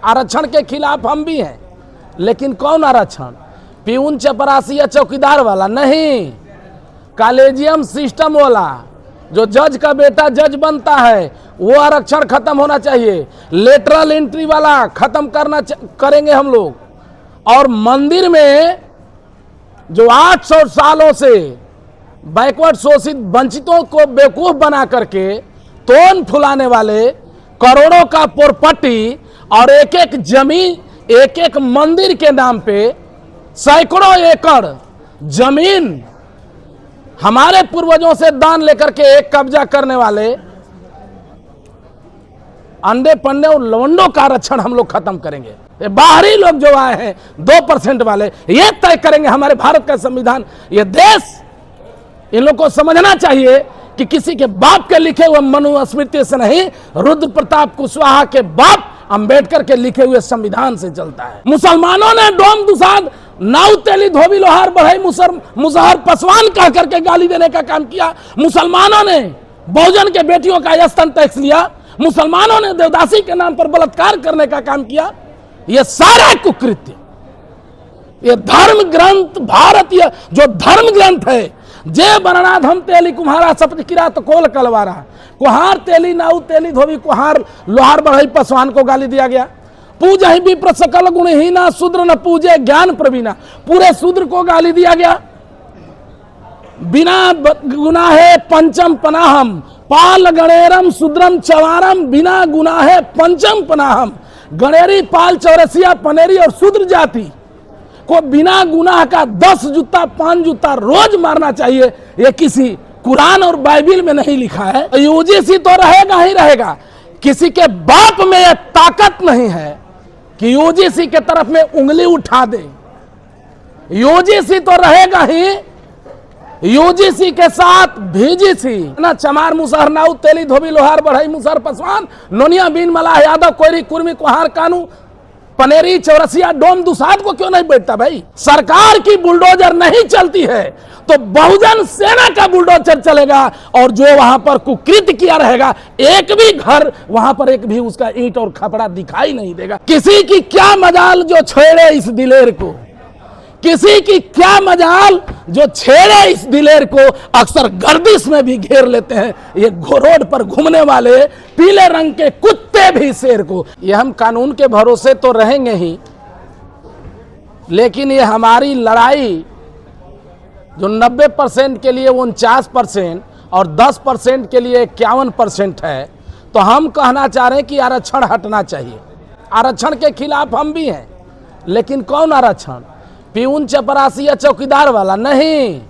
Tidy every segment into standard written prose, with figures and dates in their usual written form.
आरक्षण के खिलाफ हम भी हैं, लेकिन कौन आरक्षण? प्यून चपरासी या चौकीदार वाला नहीं, कॉलेजियम सिस्टम वाला, जो जज का बेटा जज बनता है वो आरक्षण खत्म होना चाहिए। लेटरल एंट्री वाला खत्म करेंगे हम लोग। और मंदिर में जो 800 सालों से बैकवर्ड शोषित वंचितों को बेवकूफ बना करके तोन फुलाने वाले करोड़ों का प्रॉपर्टी और एक एक जमीन, एक एक मंदिर के नाम पे सैकड़ों एकड़ जमीन हमारे पूर्वजों से दान लेकर के एक कब्जा करने वाले अंडे पंडे और लवंडों का आरक्षण हम लोग खत्म करेंगे। ये बाहरी लोग जो आए हैं 2% वाले, ये तय करेंगे हमारे भारत का संविधान। ये देश, इन लोग को समझना चाहिए कि किसी के बाप के लिखे हुए मनुस्मृति से नहीं, रुद्र प्रताप कुशवाहा के बाप अंबेडकर के लिखे हुए संविधान से चलता है। मुसलमानों ने डोम दुसाद नाउ तेली धोबी लोहार बढ़ई मुसहर पसवान कह करके गाली देने का काम किया। मुसलमानों ने बहुजन के बेटियों का स्तन टैक्स लिया। मुसलमानों ने देवदासी के नाम पर बलात्कार करने का काम किया। ये सारे कुकृत्य, ये धर्म ग्रंथ, भारतीय जो धर्म ग्रंथ है, जे बरनाथ हम तेली कुम्हारा सप्त किरात कोल कलवारा, कुहार तेली नाउ तेली धोबी कुहार लोहार बढ़ई पसवान को गाली दिया गया। पूजा ही विप्र सकल गुणहीना शूद्र न पूजे ज्ञान प्रवीणा, पूरे शूद्र को गाली दिया गया। बिना गुनाहे पंचम पनाहम पाल गणेरम शूद्रम चवारम, बिना गुनाहे पंचम पनाहम। गणेरी पाल चौरसिया पनेरी और शूद्र जाति को बिना गुनाह का 10 जूता 5 जूता रोज मारना चाहिए। ये किसी कुरान और बाइबिल में नहीं लिखा है। यूजीसी तो रहेगा ही रहेगा। किसी के बाप में यह ताकत नहीं है कि यूजीसी के तरफ में उंगली उठा दे। यूजीसी तो रहेगा ही, यूजीसी के साथ भीजीसी ना, चमार मुसहर नाउ तेली धोबी लोहार बढ़ई मुसहर पसवान नोनिया बीन मलाह यादव कोयरी कुर्मी कुहार कानू पनेरी चौरसिया डोम दुसाद को क्यों नहीं बैठता भाई? सरकार की बुलडोजर नहीं चलती है तो बहुजन सेना का बुलडोजर चलेगा, और जो वहां पर कुकृत्य किया रहेगा, एक भी घर वहां पर एक भी उसका ईंट और खपड़ा दिखाई नहीं देगा। किसी की क्या मजाल जो छेड़े इस दिलेर को, किसी की क्या मजाल जो छेड़े इस दिलेर को। अक्सर गर्दिश में भी घेर लेते हैं ये रोड पर घूमने वाले पीले रंग के कुत्ते भी शेर को। ये हम कानून के भरोसे तो रहेंगे ही, लेकिन ये हमारी लड़ाई जो 90% के लिए 49% और 10% के लिए 51% है, तो हम कहना चाह रहे हैं कि आरक्षण हटना चाहिए। आरक्षण के खिलाफ हम भी हैं, लेकिन कौन आरक्षण? प्यून चपरासी या चौकीदार वाला नहीं,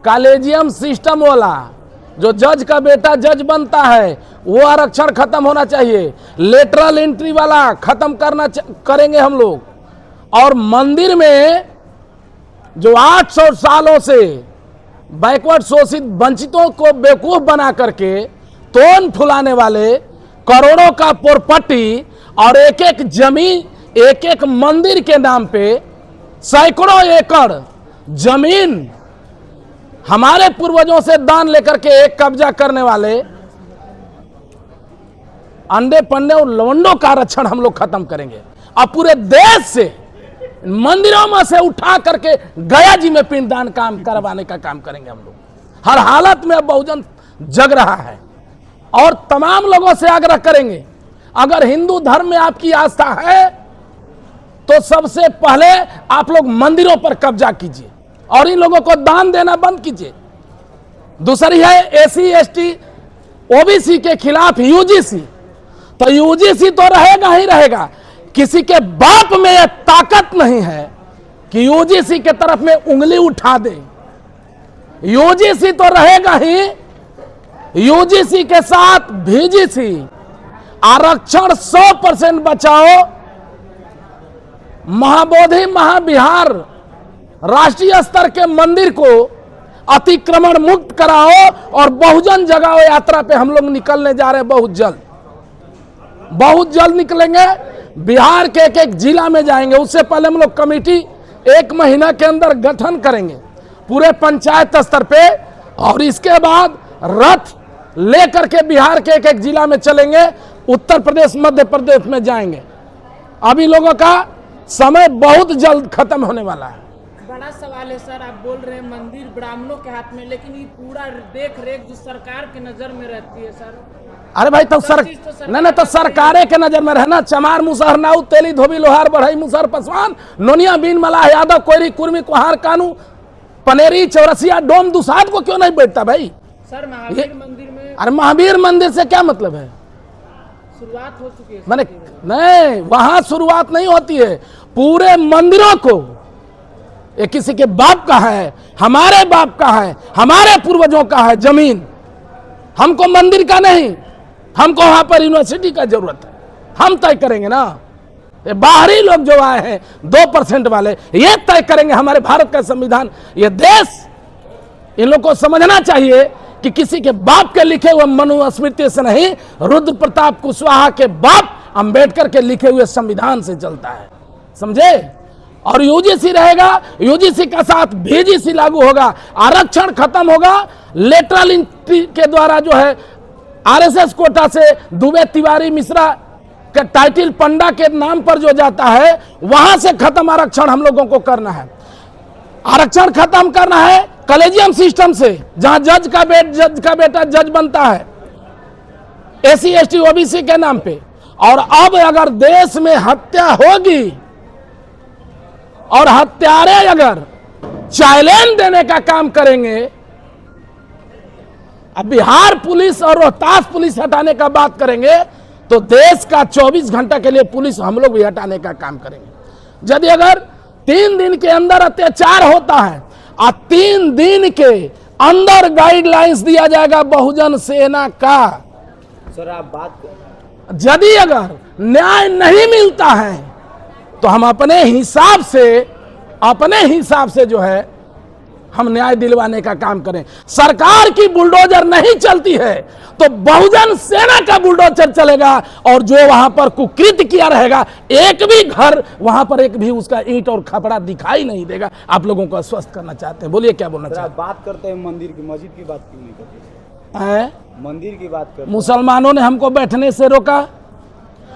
कॉलेजियम सिस्टम वाला, जो जज का बेटा जज बनता है वो आरक्षण खत्म होना चाहिए। लेटरल एंट्री वाला खत्म करेंगे हम लोग। और मंदिर में जो 800 सालों से बैकवर्ड शोषित वंचितों को बेवकूफ बना करके तोन फुलाने वाले करोड़ों का प्रॉपर्टी और एक एक जमीन, एक एक मंदिर के नाम पे सैकड़ों एकड़ जमीन हमारे पूर्वजों से दान लेकर के एक कब्जा करने वाले अंडे पंडे और लवंडों का आरक्षण हम लोग खत्म करेंगे। और पूरे देश से मंदिरों में से उठा करके गया जी में पिंडदान काम करवाने का काम करेंगे हम लोग। हर हालत में बहुजन जग रहा है और तमाम लोगों से आग्रह करेंगे, अगर हिंदू धर्म में आपकी आस्था है तो सबसे पहले आप लोग मंदिरों पर कब्जा कीजिए और इन लोगों को दान देना बंद कीजिए। दूसरी है एससी एसटी ओबीसी के खिलाफ यूजीसी, तो यूजीसी तो रहेगा ही रहेगा। किसी के बाप में यह ताकत नहीं है कि यूजीसी के तरफ में उंगली उठा दे। यूजीसी तो रहेगा ही, यूजीसी के साथ भीजीसी। आरक्षण 100% बचाओ। महाबोधि महाविहार राष्ट्रीय स्तर के मंदिर को अतिक्रमण मुक्त कराओ और बहुजन जगाओ यात्रा पे हम लोग निकलने जा रहे हैं। बहुत जल्द निकलेंगे। बिहार के एक एक जिला में जाएंगे। उससे पहले हम लोग कमेटी 1 महीना के अंदर गठन करेंगे पूरे पंचायत स्तर पे, और इसके बाद रथ लेकर के बिहार के एक एक जिला में चलेंगे। उत्तर प्रदेश मध्य प्रदेश में जाएंगे अब इन लोगों का समय बहुत जल्द खत्म होने वाला है। बड़ा सवाल है सर, आप बोल रहे हैं मंदिर ब्राह्मणों के हाथ में, लेकिन ये पूरा देख रेख जो सरकार की नजर में रहती है सर। अरे भाई तो नहीं तो सरकारे के नजर में रहना। चमार मुसहर नाऊ तेली धोबी लोहार बढ़ई मुसहर पसवान नोनिया बीन मलाह यादव कोयरी कुर्मी कुहार कानू पनेरी चौरसिया डोम दुसाद को क्यों नहीं बैठता भाई? सर महावीर मंदिर में, अरे महावीर मंदिर से क्या मतलब है? शुरुआत हो चुकी है मैंने नहीं, वहां शुरुआत नहीं होती है। पूरे मंदिरों को ये किसी के बाप का है, हमारे बाप का है, हमारे पूर्वजों का है जमीन। हमको मंदिर का नहीं, हमको वहां पर यूनिवर्सिटी का जरूरत है। हम तय करेंगे ना। ये बाहरी लोग जो आए हैं 2% वाले, ये तय करेंगे हमारे भारत का संविधान। ये देश, इन लोग को समझना चाहिए कि किसी के बाप के लिखे हुए मनुस्मृति से नहीं, रुद्र प्रताप कुशवाहा के बाप अंबेडकर के लिखे हुए संविधान से चलता है, समझे? और यूजीसी रहेगा, यूजीसी का साथ बीजीसी लागू होगा, आरक्षण खत्म होगा। लेटरल एंट्री के द्वारा जो है आरएसएस कोटा से दुबे तिवारी मिश्रा के टाइटल पंडा के नाम पर जो जाता है, वहां से खत्म आरक्षण हम लोगों को करना है। आरक्षण खत्म करना है कॉलेजियम सिस्टम से, जहां जज का बेटा जज बनता है एससी एसटी ओबीसी के नाम पे। और अब अगर देश में हत्या होगी और हत्यारे अगर चाइलेंज देने का काम करेंगे, अब बिहार पुलिस और रोहतास पुलिस हटाने का बात करेंगे, तो देश का 24 घंटा के लिए पुलिस हम लोग भी हटाने का काम करेंगे। यदि अगर 3 दिन के अंदर अत्याचार होता है और 3 दिन के अंदर गाइडलाइंस दिया जाएगा बहुजन सेना का, सर आप बात यदि अगर न्याय नहीं मिलता है तो हम अपने हिसाब से जो है हम न्याय दिलवाने का काम करें। सरकार की बुलडोजर नहीं चलती है तो बहुजन सेना का बुलडोजर चलेगा, और जो वहां पर कुकृत्य किया रहेगा, एक भी घर वहां पर एक भी उसका ईंट और खपड़ा दिखाई नहीं देगा। आप लोगों को आश्वस्त करना चाहते हैं, बोलिए क्या बोलना चाहते हैं? बात करते हैं मंदिर की, मस्जिद की बात क्यों नहीं करते हैं? मंदिर की बात करते मुसलमानों ने हमको बैठने से रोका,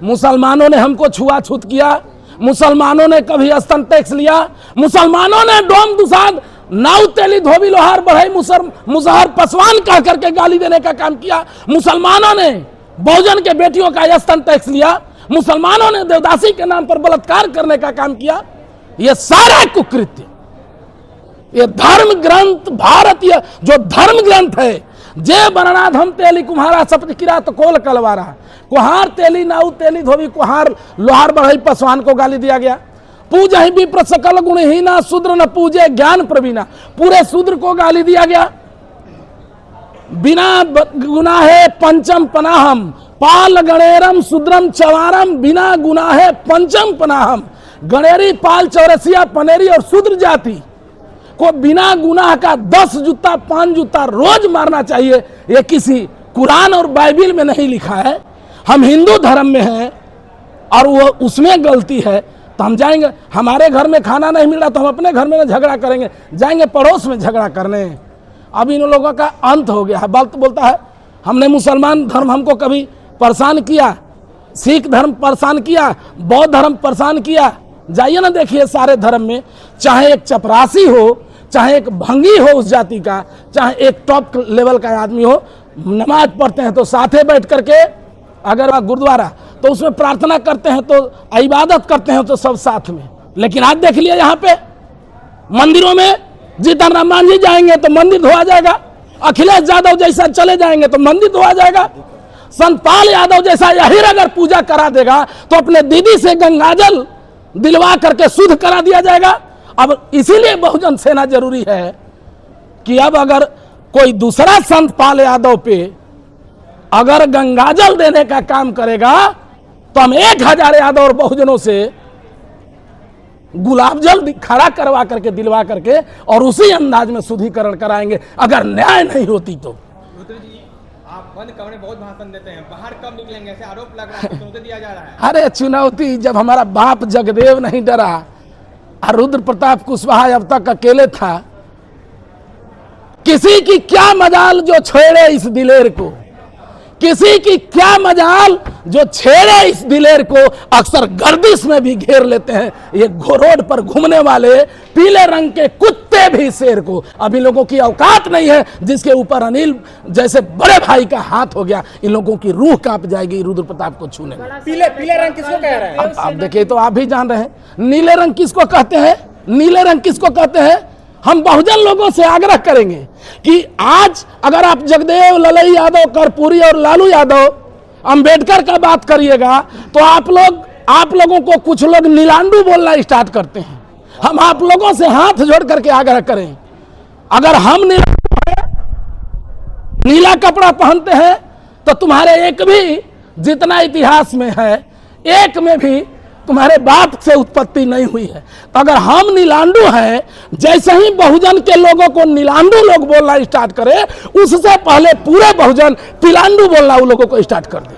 मुसलमानों ने हमको छुआछूत किया, मुसलमानों ने कभी स्तन टैक्स लिया, मुसलमानों ने डोम दुसाद नाउ तेली धोबी लोहार बढ़ई मुसहर पसवान कह करके गाली देने का काम किया, मुसलमानों ने बहुजन के बेटियों का स्तन टैक्स लिया, मुसलमानों ने देवदासी के नाम पर बलात्कार करने का काम किया। ये सारा कुकृत्य, ये धर्म ग्रंथ, भारतीय जो धर्म ग्रंथ है, जे बरनाधम तेली कुम्हारा सप्त किरात कोल कलवारा, कुहार तेली नाउ तेली धोबी कुहार लोहार बढ़ई पसवान को गाली दिया गया। पूजा ही विप्र सकल गुणहीना शूद्र न पूजे ज्ञान प्रवीणा, पूरे शूद्र को गाली दिया गया। बिना गुनाहे पंचम पनाहम पाल गणेरम शूद्रम चवारम, बिना गुनाहे पंचम पनाहम। गणेरी पाल चौरसिया पनेरी और शूद्र जाति को बिना गुनाह का 10 जूता 5 जूता रोज मारना चाहिए। ये किसी कुरान और बाइबिल में नहीं लिखा है। हम हिंदू धर्म में हैं और वो उसमें गलती है तो हम जाएंगे, हमारे घर में खाना नहीं मिल रहा तो हम अपने घर में झगड़ा करेंगे, जाएंगे पड़ोस में झगड़ा करने। अब इन लोगों का अंत हो गया है। बात बोलता है हमने मुसलमान धर्म हमको कभी परेशान किया, सिख धर्म परेशान किया, बौद्ध धर्म परेशान किया। जाइए ना देखिए सारे धर्म में, चाहे एक चपरासी हो, चाहे एक भंगी हो उस जाति का, चाहे एक टॉप लेवल का आदमी हो, नमाज पढ़ते हैं तो साथे बैठ करके, अगर गुरुद्वारा तो उसमें प्रार्थना करते हैं तो इबादत करते हैं तो सब साथ में। लेकिन आज देख लिया यहाँ पे मंदिरों में जीतन राम मांझी जाएंगे तो मंदिर धोआ जाएगा, अखिलेश यादव जैसा चले जाएंगे तो मंदिर धोआ जाएगा, संतपाल यादव जैसा यही अगर पूजा करा देगा तो अपने दीदी से गंगाजल दिलवा करके शुद्ध करा दिया जाएगा। अब इसीलिए बहुजन सेना जरूरी है कि अब अगर कोई दूसरा संतपाल यादव पे अगर गंगाजल देने का काम करेगा तो हम 1000 यादव और बहुजनों से गुलाब जल खड़ा करवा करके दिलवा करके और उसी अंदाज में शुद्धिकरण कराएंगे, अगर न्याय नहीं होती तो। रुद्र जी, आप बंद कमरे बहुत भाषण देते हैं, बाहर कब निकलेंगे ऐसे आरोप लग रहा है, चुनौती दिया जा रहा है। अरे चुनौती, जब हमारा बाप जगदेव नहीं डरा और रुद्र प्रताप कुशवाहा अब तक अकेले था, किसी की क्या मजाल जो छेड़े इस दिलेर को, किसी की क्या मजाल जो छेड़े इस दिलेर को अक्सर गर्दिश में भी घेर लेते हैं। ये रोड पर घूमने वाले पीले रंग के कुत्ते भी शेर को, अभी लोगों की औकात नहीं है जिसके ऊपर अनिल जैसे बड़े भाई का हाथ हो गया, इन लोगों की रूह कांप जाएगी रुद्र प्रताप को छूने में। पीले रंग किसको कह रहे हैं? अब देखिए तो आप भी जान रहे हैं नीले रंग किसको कहते हैं, नीले रंग किसको कहते हैं। हम बहुजन लोगों से आग्रह करेंगे कि आज अगर आप जगदेव, ललई यादव, कर्पूरी और लालू यादव, अंबेडकर का बात करिएगा तो आप लोगों को कुछ लोग नीलांडू बोलना स्टार्ट करते हैं। हम आप लोगों से हाथ जोड़ करके आग्रह करें, अगर हम नीला कपड़ा पहनते हैं तो तुम्हारे एक भी जितना इतिहास में है, एक में भी तुम्हारे बाप से उत्पत्ति नहीं हुई है। तो अगर हम नीलांडू हैं, जैसे ही बहुजन के लोगों को नीलांडू लोग बोलना स्टार्ट करें, उससे पहले पूरे बहुजन तिलांडू बोलना उन लोगों को स्टार्ट कर दे।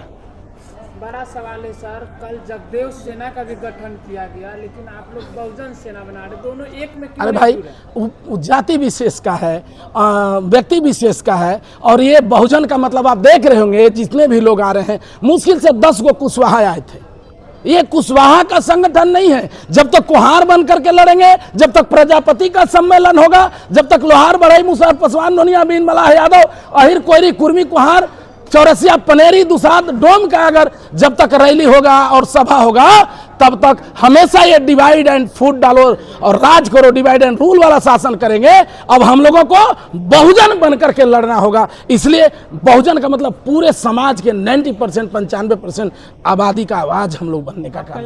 बड़ा सवाल है सर, कल जगदेव सेना का भी गठन किया गया, लेकिन आप लोग बहुजन सेना बना रहे, दोनों एक में क्यों? अरे भाई, वो जाति विशेष का है, व्यक्ति विशेष का है, और ये बहुजन का मतलब आप देख रहे होंगे जितने भी लोग आ रहे हैं, मुश्किल से 10 गो कुशवाहा आए थे। ये कुशवाहा का संगठन नहीं है। जब तक कुहार बन करके लड़ेंगे, जब तक प्रजापति का सम्मेलन होगा, जब तक लोहार, बढ़ई, मुसहर, पासवान, नोनिया, बीन, मलाह, यादव, अहिर, कोयरी, कुर्मी, कुहार, चौरसिया, पनेरी, दुसाध, डोम का अगर जब तक रैली होगा और सभा होगा, तब तक हमेशा ये डिवाइड एंड फूड डालो और राज करो, डिवाइड एंड रूल वाला शासन करेंगे। अब हम लोगों को बहुजन बन करके लड़ना होगा। इसलिए बहुजन का मतलब पूरे समाज के 90% 95% आबादी का आवाज हम लोग बनने का काम।